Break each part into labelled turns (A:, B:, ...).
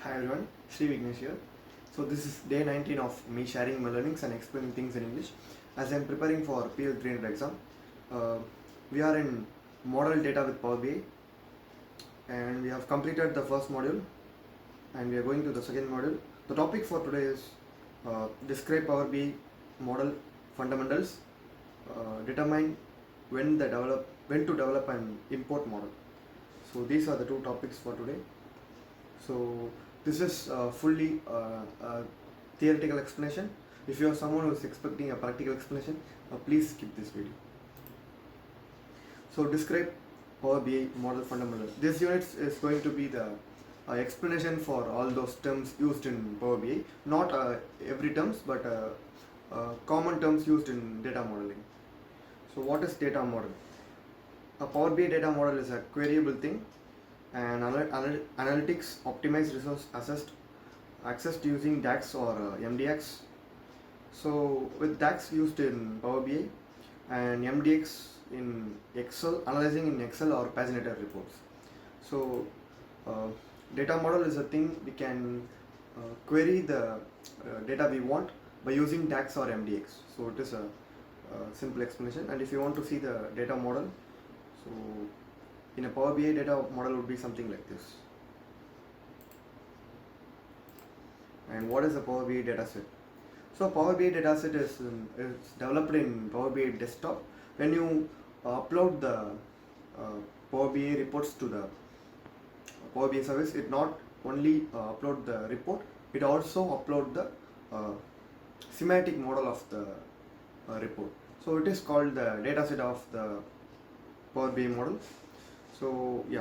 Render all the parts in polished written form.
A: Hi everyone, Sri Vignesh here. So this is day 19 of me sharing my learnings and explaining things in English as I am preparing for PL300 exam. Uh, we are in model data with Power BI and we have completed the first module and we are going to the second module. The topic for today is describe Power BI model fundamentals, determine when to develop an import model. So these are the two topics for today. So this is fully a theoretical explanation. If you are someone who is expecting a practical explanation, please skip this video. So describe Power BI model fundamentals. This unit is going to be the explanation for all those terms used in Power BI. Not every terms, but common terms used in data modeling. So what is data model? A Power BI data model is a queryable thing and analytics optimized resource accessed using DAX or MDX. So with DAX used in Power BI and MDX in Excel, analyzing in Excel or paginated reports. So data model is a thing we can query the data we want by using DAX or MDX. So it is a simple explanation. And if you want to see the data model, so in a Power BI data model would be something like this. And what is a Power BI dataset? So Power BI dataset is developed in Power BI desktop. When you upload the Power BI reports to the Power BI service, it not only upload the report, it also upload the semantic model of the report. So it is called the dataset of the Power BI model. So yeah.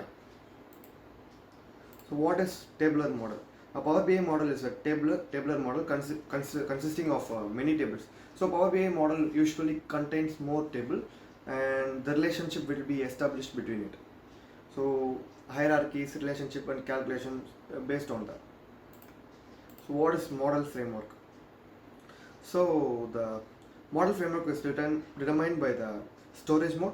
A: So what is tabular model? A Power BI model is a tabular model consisting of many tables. So Power BI model usually contains more table and the relationship will be established between it. So hierarchies, relationship and calculations based on that. So what is model framework? So the model framework is determined by the storage mode.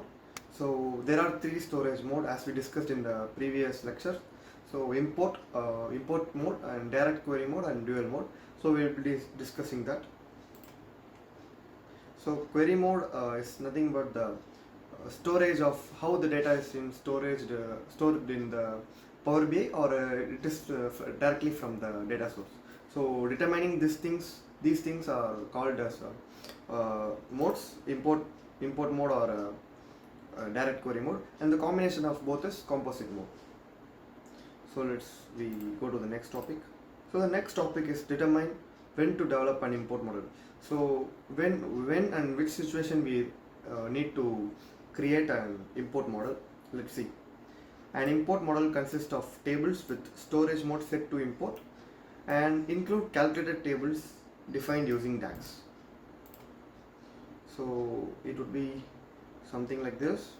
A: So there are three storage mode as we discussed in the previous lecture. So import mode and direct query mode and dual mode. So we will be discussing that. So query mode is nothing but the storage of how the data is stored in the Power BI or it is directly from the data source. So determining these things are called as modes, import mode or direct query mode, and the combination of both is composite mode. So we go to the next topic. So the next topic is determine when to develop an import model. So when and which situation we need to create an import model. Let's see. An import model consists of tables with storage mode set to import and include calculated tables defined using DAX. So it would be something like this.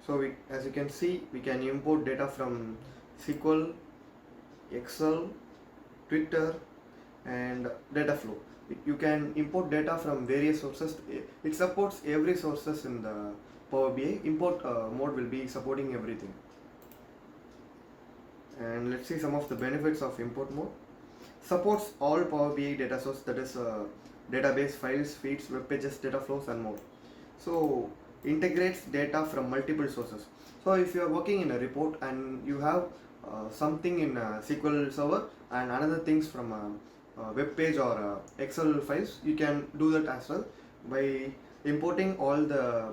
A: So as you can see, we can import data from SQL, Excel, Twitter and data flow. You can import data from various sources. It supports every sources in the Power BI. Import mode will be supporting everything. And let's see some of the benefits of import mode. Supports all Power BI data source, that is database, files, feeds, web pages, data flows and more. So integrates data from multiple sources. So if you are working in a report and you have something in a SQL server and another things from a web page or Excel files, you can do that as well by importing all the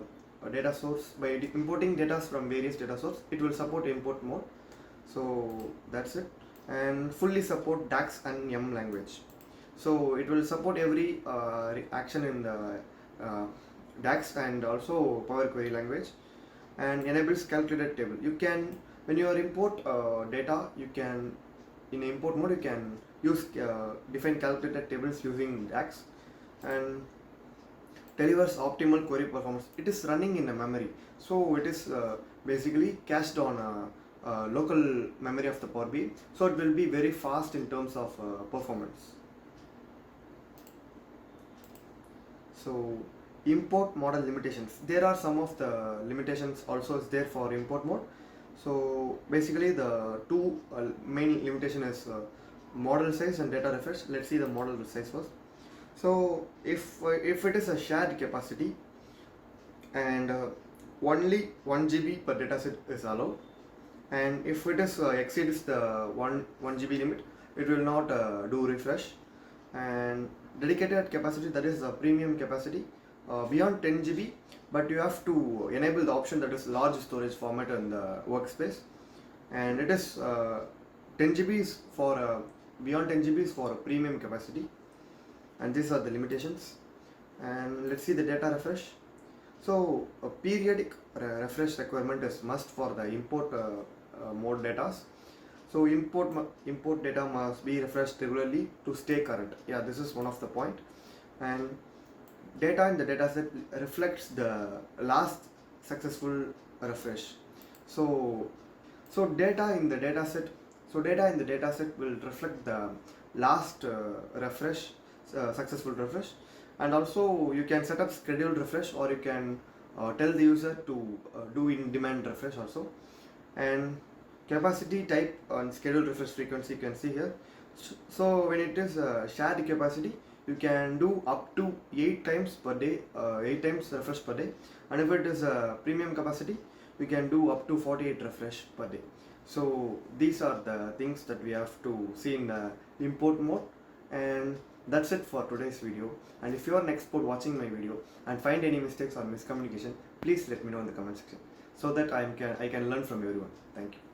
A: data source. By importing data from various data source, it will support import mode. So that's it, and fully support DAX and M language. So it will support every action in the DAX and also Power Query language, and enables calculated table. You can, when you are import data, you can in import mode you can use define calculated tables using DAX, and delivers optimal query performance. It is running in a memory, so it is basically cached on local memory of the Power BI, so it will be very fast in terms of performance. So import model limitations. There are some of the limitations also is there for import mode. So basically the two main limitation is model size and data refresh. Let's see the model size first. So if it is a shared capacity and only 1 GB per dataset is allowed, and if it is exceeds the 1 GB limit, it will not do refresh. And dedicated capacity, that is a premium capacity beyond 10 GB, but you have to enable the option that is large storage format in the workspace, and it is 10 GB is for beyond 10 GB is for a premium capacity, and these are the limitations. And let's see the data refresh. So a periodic refresh requirement is must for the import mode data. So import data must be refreshed regularly to stay current. Yeah, this is one of the point. And data in the dataset reflects the last successful refresh. So data in the dataset will reflect the last refresh, successful refresh. And also you can set up scheduled refresh, or you can tell the user to do in demand refresh also. And capacity type and scheduled refresh frequency you can see here. So when it is shared capacity, you can do up to 8 times per day, 8 times refresh per day. And if it is a premium capacity, we can do up to 48 refresh per day. So these are the things that we have to see in the import mode. And that's it for today's video. And if you are an expert watching my video and find any mistakes or miscommunication, please let me know in the comment section so that I can learn from everyone. Thank you.